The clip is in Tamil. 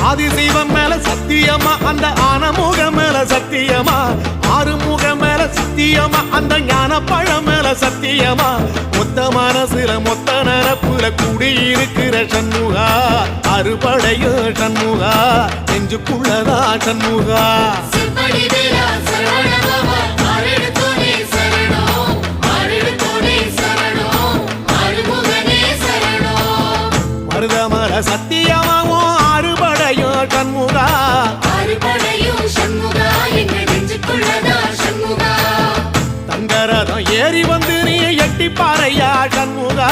ஆதிசைவம் மேல சத்தியமா அந்த ஆனமுகம் மேல சத்தியமா ஆறுமுகம் மேல சத்தியமா அந்த ஞான பழம் மேல சத்தியமா மொத்த மனசுல மொத்த நரப்புல குடியிருக்கிற சண்முகா அறுபடையும் சண்முகா நெஞ்சுக்குள்ளதா சண்முகா மருதமர சத்தியமாவும் அறுபடையும் சண்முகா தங்கரதம் ஏறி வந்து நீ எட்டி பாறையா சண்முகா